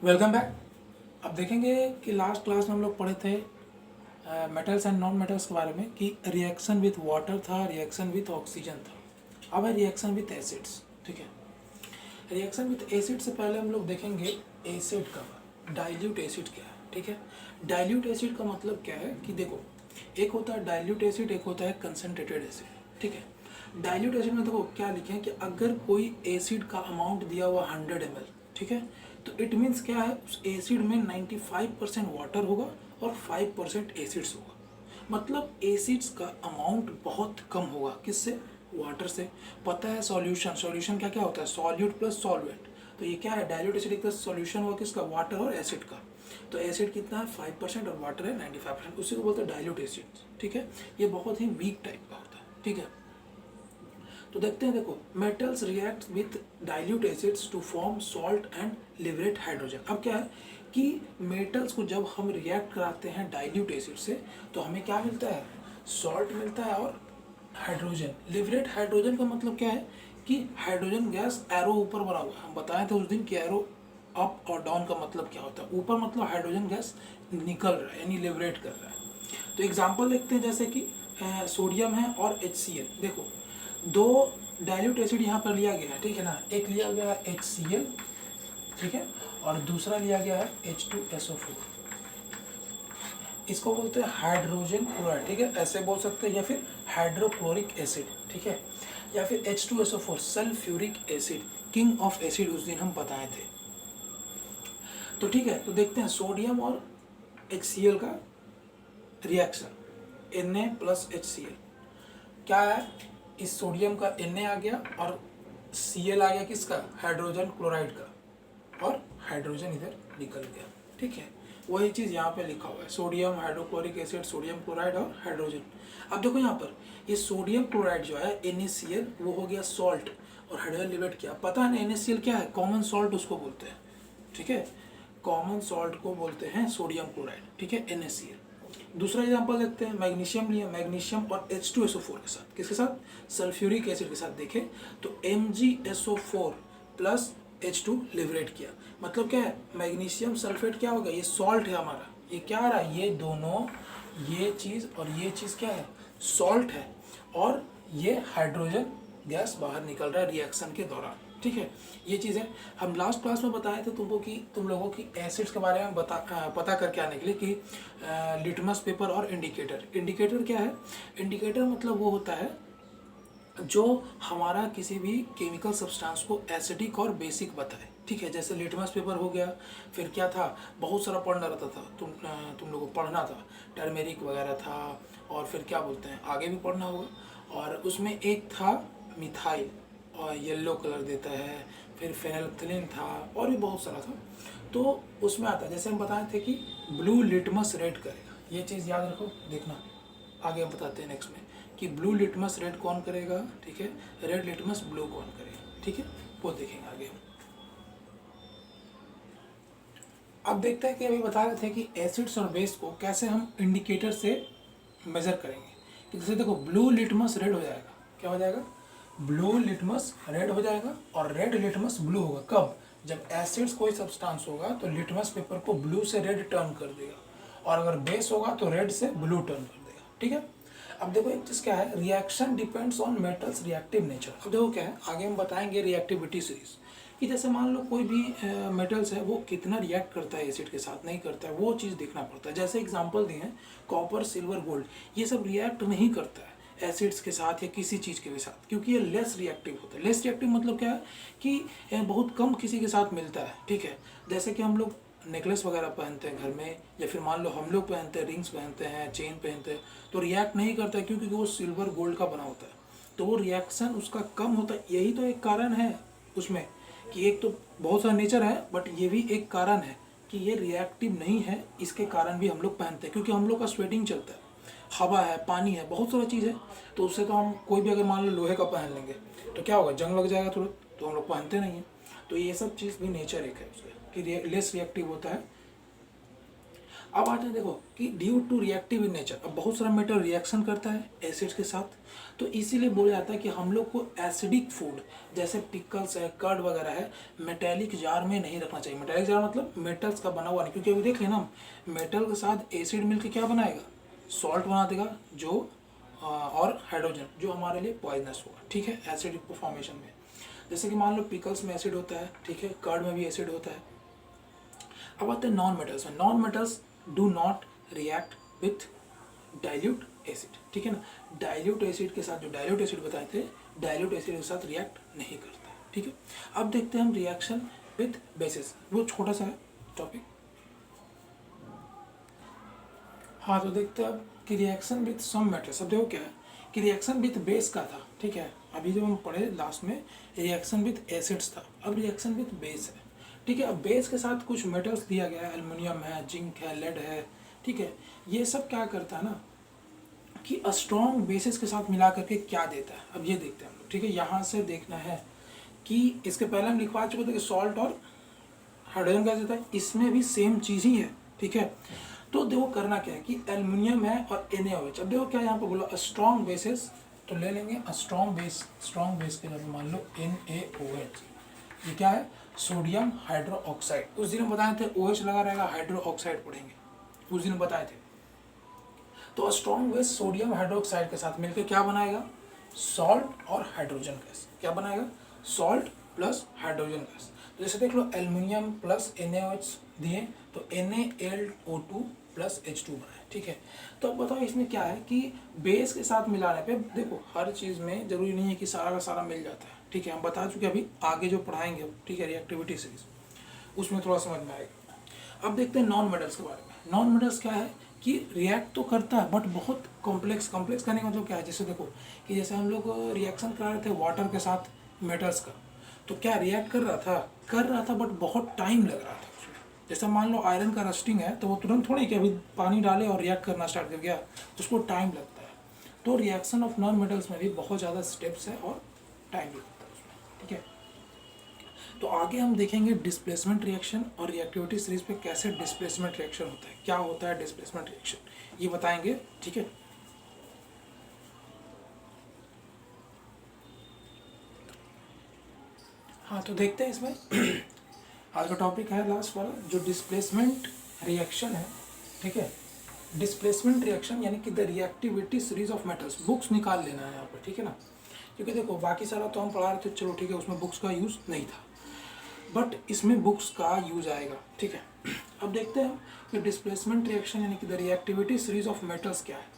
Welcome back. अब देखेंगे कि लास्ट क्लास में हम लोग पढ़े थे मेटल्स एंड नॉन मेटल्स के बारे में कि रिएक्शन विथ वाटर था, रिएक्शन विथ ऑक्सीजन था। अब है रिएक्शन विथ एसिड्स। ठीक है, रिएक्शन विथ एसिड से पहले हम लोग देखेंगे एसिड का, डाइल्यूट एसिड क्या है। ठीक है, डाइल्यूट एसिड का मतलब क्या है कि देखो, एक होता है डाइल्यूट एसिड, एक होता है कंसनट्रेटेड एसिड। ठीक है, डाइल्यूट एसिड में देखो क्या लिखे हैं कि अगर कोई एसिड का अमाउंट दिया हुआ 100 ml, ठीक है, तो इट मीन्स क्या है, उस एसिड में 95% वाटर होगा और 5% एसिड्स होगा। मतलब एसिड्स का अमाउंट बहुत कम होगा, किससे? वाटर से। पता है सॉल्यूशन, सॉल्यूशन क्या क्या होता है, सॉल्यूट प्लस सॉल्वेंट। तो ये क्या है, डाइल्यूट एसिड का सॉल्यूशन हुआ किसका, वाटर और एसिड का। तो एसिड कितना है 5% और वाटर है 95%, उसी को बोलते हैं डाइल्यूट एसिड। ठीक है, ये बहुत ही वीक टाइप का होता है। ठीक है, तो देखते हैं, देखो, metals react with dilute acids to form salt and liberate hydrogen. अब क्या है कि मेटल्स को जब हम रिएक्ट कराते हैं डाइल्यूट एसिड से तो हमें क्या मिलता है, सॉल्ट मिलता है और हाइड्रोजन। लिबरेट हाइड्रोजन का मतलब क्या है कि हाइड्रोजन गैस एरो ऊपर बना हुआ है। हम बताए थे उस दिन कि एरो अप और डाउन का मतलब क्या होता है। ऊपर मतलब हाइड्रोजन गैस निकल रहा है, यानी लिबरेट कर रहा है। तो एग्जाम्पल देखते हैं, जैसे कि सोडियम है और HCl। देखो, दो डाइल्यूट एसिड यहाँ पर लिया गया है, ठीक है ना। एक लिया गया है HCl, ठीक है, और दूसरा लिया गया है H2SO4। इसको बोलते हैं हाइड्रोजन क्लोराइड। ठीक है, ऐसे बोल सकते हैं, या फिर हाइड्रोक्लोरिक एसिड। ठीक है, या फिर H2SO4 sulphuric acid, king of acid उस दिन हम बताए थे। तो ठीक है, तो देखते हैं सोडियम और HCl का रिएक्शन, Na प्लस HCl क्या है, इस सोडियम का Na आ गया और Cl आ गया किसका, हाइड्रोजन क्लोराइड का, और हाइड्रोजन इधर निकल गया। ठीक है, वही चीज़ यहाँ पे लिखा हुआ है, sodium hydrochloric acid, sodium chloride और हाइड्रोजन। अब देखो यहाँ पर ये सोडियम क्लोराइड जो है NaCl, वो हो गया सॉल्ट और हाइड्रोजन लिबरेट किया। पता है ना NaCl क्या है, कॉमन सॉल्ट उसको बोलते हैं। ठीक है, कॉमन सॉल्ट को बोलते हैं सोडियम क्लोराइड। ठीक है, NaCl। दूसरा एग्जांपल देखते हैं, मैग्नीशियम लिया, मैग्नीशियम और H2SO4 के साथ, किसके साथ, सल्फ्यूरिक एसिड के साथ देखें तो MgSO4 प्लस H2 लिबरेट किया। मतलब क्या है, मैग्नीशियम सल्फेट क्या होगा, ये सॉल्ट है हमारा, ये क्या आ रहा है, ये दोनों, ये चीज़ और ये चीज़ क्या है, सॉल्ट है, और ये हाइड्रोजन गैस बाहर निकल रहा है रिएक्शन के दौरान। ठीक है, ये चीज़ है। हम लास्ट क्लास में बताए थे तुमको कि तुम लोगों की एसिड्स के बारे में पता करके आने के लिए कि लिटमस पेपर और इंडिकेटर। इंडिकेटर क्या है, इंडिकेटर मतलब वो होता है जो हमारा किसी भी केमिकल सब्सटेंस को एसिडिक और बेसिक बताए। ठीक है, जैसे लिटमस पेपर हो गया, फिर क्या था, बहुत सारा पढ़ना रहता था, तुम लोगों को पढ़ना था, टर्मेरिक वगैरह था, और फिर क्या बोलते हैं, आगे भी पढ़ना होगा। और उसमें एक था मिथाइल, और येलो कलर देता है, फिर फेनोल्फथालीन था, और भी बहुत सारा था। तो उसमें आता है, जैसे हम बताए थे कि ब्लू लिटमस रेड करेगा, ये चीज़ याद रखो, देखना आगे हम बताते हैं नेक्स्ट में कि ब्लू लिटमस रेड कौन करेगा। ठीक है, रेड लिटमस ब्लू कौन करेगा। ठीक है, वो देखेंगे आगे हम। अब देखते हैं कि अभी बता रहे थे कि एसिड्स और बेस को कैसे हम इंडिकेटर से मेजर करेंगे। कि जैसे देखो, ब्लू लिटमस रेड हो जाएगा, क्या हो जाएगा, ब्लू लिटमस रेड हो जाएगा, और रेड लिटमस ब्लू होगा कब, जब एसिड्स कोई सब्सटेंस होगा तो लिटमस पेपर को ब्लू से रेड टर्न कर देगा, और अगर बेस होगा तो रेड से ब्लू टर्न कर देगा। ठीक है, अब देखो एक चीज़ क्या है, reaction depends on metals reactive nature. अब देखो क्या है, आगे हम बताएंगे रिएक्टिविटी सीरीज कि जैसे मान लो कोई भी मेटल्स है, वो कितना रिएक्ट करता है एसिड के साथ, नहीं करता है, वो चीज़ देखना पड़ता है। जैसे एग्जांपल दिए हैं, कॉपर, सिल्वर, गोल्ड, ये सब रिएक्ट नहीं करता है एसिड्स के साथ या किसी चीज़ के भी साथ, क्योंकि ये लेस रिएक्टिव होता है। लेस रिएक्टिव मतलब क्या है कि बहुत कम किसी के साथ मिलता है। ठीक है, जैसे कि हम लोग नेकलेस वगैरह पहनते हैं घर में, या फिर मान लो हम लोग पहनते हैं, रिंग्स पहनते हैं, चेन पहनते हैं, तो रिएक्ट नहीं करता है क्योंकि वो सिल्वर गोल्ड का बना होता है, तो वो रिएक्शन उसका कम होता है। यही तो एक कारण है उसमें, कि एक तो बहुत सारा नेचर है, बट ये भी एक कारण है कि ये रिएक्टिव नहीं है। इसके कारण भी हम लोग पहनते हैं, क्योंकि हम लोग का स्वेटिंग चलता है, हवा है, पानी है, बहुत सारा चीज़ है, तो उससे तो हम कोई भी अगर मान लो लोहे का पहन लेंगे तो क्या होगा, जंग लग जाएगा तुरंत, तो हम लोग पहनते नहीं हैं। तो ये सब चीज़ भी नेचर एक है उसका कि लेस रिएक्टिव होता है। अब आते हैं देखो कि due to reactive in nature, अब बहुत सारा मेटल रिएक्शन करता है एसिड्स के साथ, तो इसीलिए बोला जाता है कि हम लोग को एसिडिक फूड जैसे पिकल्स है, कर्ड वगैरह है, मेटेलिक जार में नहीं रखना चाहिए। मेटेलिक जार मतलब मेटल्स का बना हुआ नहीं, क्योंकि अभी देख लेना मेटल के साथ एसिड मिलकर क्या बनाएगा, सॉल्ट बना देगा जो और हाइड्रोजन जो हमारे लिए पॉइजनस होगा, ठीक है, एसिडिक फॉर्मेशन में। जैसे कि मान लो पिकल्स में एसिड होता है, ठीक है, कर्ड में भी एसिड होता है। अब आते हैं नॉन मेटल्स में। Non metals do not react with dilute acid, ठीक है ना, डाइल्यूट एसिड के साथ, जो डाइल्यूट एसिड बताए थे, डाइल्यूट एसिड के साथ रिएक्ट नहीं करता है, ठीक है। अब देखते हैं हम रिएक्शन विथ बेसिस, वो छोटा सा है टॉपिक। हाँ तो देखते हैं अब कि रिएक्शन विथ सम मेटल्स। अब देखो क्या है कि रिएक्शन विथ बेस का था, ठीक है, अभी जो हम पढ़े लास्ट में रिएक्शन विथ एसिड्स था, अब रिएक्शन विथ बेस है, ठीक है। अब बेस के साथ कुछ मेटल्स दिया गया है, एल्युमिनियम है, जिंक है, लेड है, ठीक है। ये सब क्या करता है ना कि स्ट्रॉन्ग बेसिस के साथ मिला करके क्या देता है, अब ये देखते हैं हम लोग, ठीक है। यहाँ से देखना है कि इसके पहले हम लिखवा चुके थे कि सॉल्ट और हाइड्रोजन क्या देता है, इसमें भी सेम चीज़ ही है, ठीक है। तो देखो करना क्या है कि एल्युमिनियम है और NaOH। अब देखो क्या यहाँ पर बोला स्ट्रॉन्ग बेसिस, तो ले लेंगे स्ट्रॉन्ग बेस के जब मान लो NaOH, ये क्या है, सोडियम हाइड्रो ऑक्साइड। उस दिन हम बताए थे OH लगा रहेगा, हाइड्रो ऑक्साइड पढ़ेंगे, उस दिन बताए थे। तो स्ट्रॉन्ग बेस सोडियम हाइड्रोक्साइड के साथ मिलकर क्या बनाएगा, सॉल्ट और हाइड्रोजन गैस, क्या बनाएगा, सॉल्ट प्लस हाइड्रोजन गैस। तो जैसे देख लो एल्युमिनियम प्लस NaOH दिए तो NaLO2 प्लस H2 बनाए, ठीक है। तो अब बताओ इसमें क्या है कि बेस के साथ मिलाने पे देखो हर चीज़ में जरूरी नहीं है कि सारा का सारा मिल जाता है, ठीक है, हम बता चुके अभी आगे जो पढ़ाएंगे, ठीक है, रिएक्टिविटी सीरीज उसमें थोड़ा समझ में आएगा। अब देखते हैं नॉन मेटल्स के बारे में। नॉन मेटल्स क्या है कि रिएक्ट तो करता है बट बहुत कॉम्प्लेक्स करने का मतलब क्या है, जैसे देखो कि जैसे हम लोग रिएक्शन करा रहे थे वाटर के साथ मेटल्स का, तो क्या रिएक्ट कर रहा था बट बहुत टाइम लग रहा था उसमें। जैसे मान लो आयरन का रस्टिंग है तो वो तुरंत थोड़ी कि अभी पानी डाले और रिएक्ट करना स्टार्ट कर गया, उसको टाइम लगता है। तो रिएक्शन ऑफ नॉन मेटल्स में भी बहुत ज़्यादा स्टेप्स है और टाइम भी लगता है उसमें, ठीक है। तो आगे हम देखेंगे डिस्प्लेसमेंट रिएक्शन और रिएक्टिविटी सीरीज पे कैसे डिस्प्लेसमेंट रिएक्शन होता है, क्या होता है डिस्प्लेसमेंट रिएक्शन, ये बताएंगे, ठीक है। हाँ तो देखते हैं इसमें आज का टॉपिक है लास्ट वाला जो डिस्प्लेसमेंट रिएक्शन है, ठीक है। डिस्प्लेसमेंट रिएक्शन यानी कि the reactivity series of metals, books निकाल लेना है यहाँ पर, ठीक है ना, क्योंकि देखो बाकी सारा तो हम पढ़ा रहे थे, चलो ठीक है, उसमें बुक्स का यूज़ नहीं था, बट इसमें बुक्स का यूज आएगा, ठीक है। अब देखते हैं कि डिस्प्लेसमेंट रिएक्शन यानी कि the reactivity series of metals क्या है,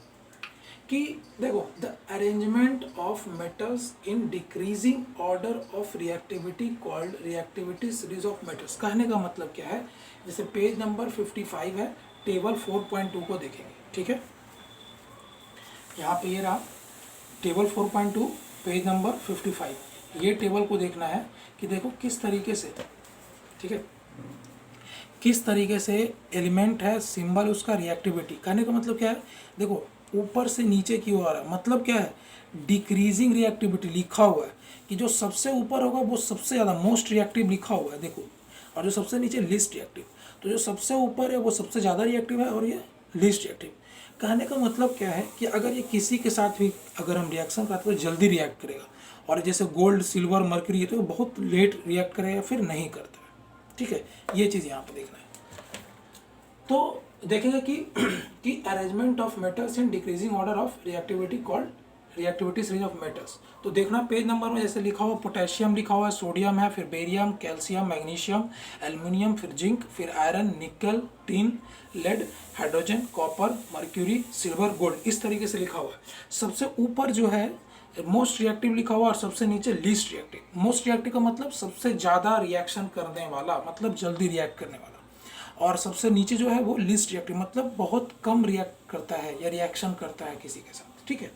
कि देखो the arrangement of metals in decreasing order of reactivity called reactivity series of metals. कहने का मतलब क्या है, जैसे पेज नंबर 55 है, टेबल 4.2 को देखेंगे, ठीक है। यहाँ पे ये रहा टेबल 4.2 पेज नंबर 55, ये टेबल को देखना है कि देखो किस तरीके से, ठीक है, किस तरीके से एलिमेंट है, सिंबल उसका, रिएक्टिविटी। कहने का मतलब क्या है, देखो ऊपर से नीचे की ओर आ रहा है, मतलब क्या है, डिक्रीजिंग रिएक्टिविटी लिखा हुआ है कि जो सबसे ऊपर होगा वो सबसे ज़्यादा मोस्ट रिएक्टिव लिखा हुआ है, देखो, और जो सबसे नीचे लिस्ट रिएक्टिव। तो जो सबसे ऊपर है वो सबसे ज़्यादा रिएक्टिव है और ये लिस्ट रिएक्टिव। कहने का मतलब क्या है कि अगर ये किसी के साथ भी अगर हम रिएक्शन कराते तो जल्दी रिएक्ट करेगा, और जैसे गोल्ड, सिल्वर, मर्क्यूरी तो बहुत लेट रिएक्ट करेगा, फिर नहीं करता है, ठीक है। ये चीज़ यहाँ पर देखना है। तो देखेंगे कि arrangement of metals in decreasing order of reactivity called reactivity series of metals. तो देखना पेज नंबर में जैसे लिखा हुआ पोटेशियम लिखा हुआ है, सोडियम है, फिर बेरियम, कैल्शियम, मैग्नीशियम, एल्युमिनियम, फिर जिंक, फिर iron, nickel, tin, lead, hydrogen, copper, mercury, silver, gold, इस तरीके से लिखा हुआ है। सबसे ऊपर जो है मोस्ट रिएक्टिव लिखा हुआ और सबसे नीचे लीस्ट रिएक्टिव। मोस्ट रिएक्टिव का मतलब सबसे ज़्यादा रिएक्शन करने वाला, मतलब जल्दी रिएक्ट करने वाला, और सबसे नीचे जो है वो लीस्ट रिएक्टिव, मतलब बहुत कम रिएक्ट करता है या रिएक्शन करता है किसी के साथ, ठीक है।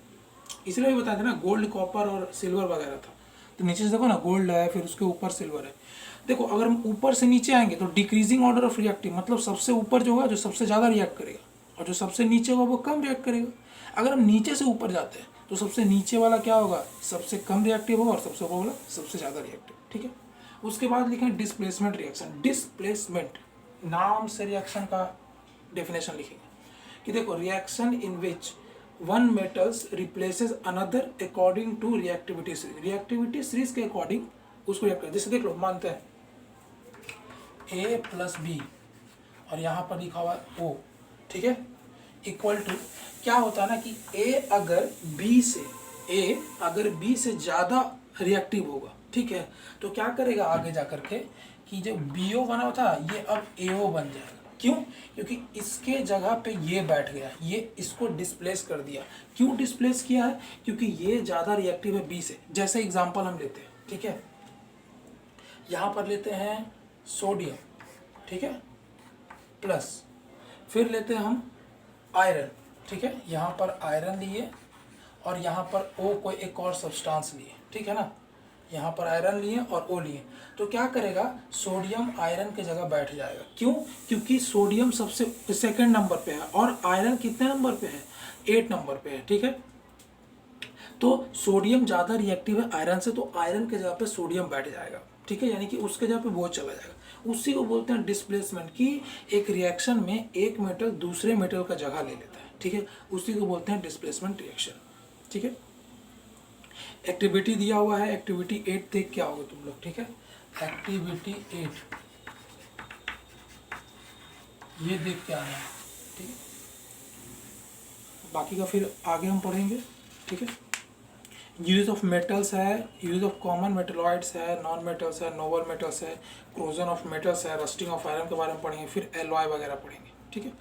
इसलिए भी बताया था ना गोल्ड, कॉपर और सिल्वर वगैरह था। तो नीचे से देखो ना गोल्ड है, फिर उसके ऊपर सिल्वर है। देखो अगर हम ऊपर से नीचे आएंगे तो डिक्रीजिंग ऑर्डर ऑफ रिएक्टिव, मतलब सबसे ऊपर जो होगा जो सबसे ज़्यादा रिएक्ट करेगा, और जो सबसे नीचे होगा वो कम रिएक्ट करेगा। अगर हम नीचे से ऊपर जाते हैं तो सबसे नीचे वाला क्या होगा, सबसे कम रिएक्टिव होगा, और सबसे ऊपर वाला सबसे ज़्यादा रिएक्टिव, ठीक है। उसके बाद लिखें डिस्प्लेसमेंट रिएक्शन। डिस्प्लेसमेंट नाम से रिएक्शन का डेफिनेशन लिखेंगे कि देखो reaction in which one metals replaces another according to reactivity series, reactivity series के अकॉर्डिंग उसको रिएक्ट जैसे देख लो, मानते हैं A प्लस बी और यहाँ पर लिखा हुआ है O, ठीक है, इक्वल टू क्या होता है ना कि A अगर B से ज़्यादा रिएक्टिव होगा, ठीक है, तो क्या करेगा आगे जा करके कि जो BO बना हुआ था ये अब AO बन जाएगा। क्यों? क्योंकि इसके जगह पे ये बैठ गया, ये इसको डिस्प्लेस कर दिया। क्यों डिस्प्लेस किया है? क्योंकि ये ज़्यादा रिएक्टिव है B से। जैसे एग्जांपल हम लेते हैं, ठीक है, यहाँ पर लेते हैं सोडियम, ठीक है, प्लस फिर लेते हैं हम आयरन, ठीक है, यहाँ पर आयरन लिए और यहाँ पर O कोई एक और सब्सटेंस लिए, ठीक है ना, यहाँ पर आयरन लिए और O लिए, तो क्या करेगा सोडियम आयरन के जगह बैठ जाएगा। क्यों? क्योंकि सोडियम सबसे सेकंड नंबर पे है और आयरन कितने नंबर पे है? 8 नंबर पे है, ठीक है, तो सोडियम ज़्यादा रिएक्टिव है आयरन से, तो आयरन के जगह पे सोडियम बैठ जाएगा, ठीक है, यानी कि उसके जगह पे वो चला जाएगा। उसी को बोलते हैं डिस्प्लेसमेंट, कि एक रिएक्शन में एक मेटल दूसरे मेटल का जगह ले लेता है, ठीक है, उसी को बोलते हैं डिस्प्लेसमेंट रिएक्शन, ठीक है। एक्टिविटी दिया हुआ है, एक्टिविटी 8 देख के आओगे तुम लोग, ठीक है, एक्टिविटी 8 ये देख के आना है, ठीक है, बाकी का फिर आगे हम पढ़ेंगे, ठीक है। यूज ऑफ मेटल्स है, यूज ऑफ कॉमन मेटलॉइड्स है, नॉन मेटल्स है, नोबल मेटल्स है, क्रोजन ऑफ मेटल्स है, रस्टिंग ऑफ आयरन के बारे में पढ़ेंगे, फिर एलॉय वगैरह पढ़ेंगे, ठीक है।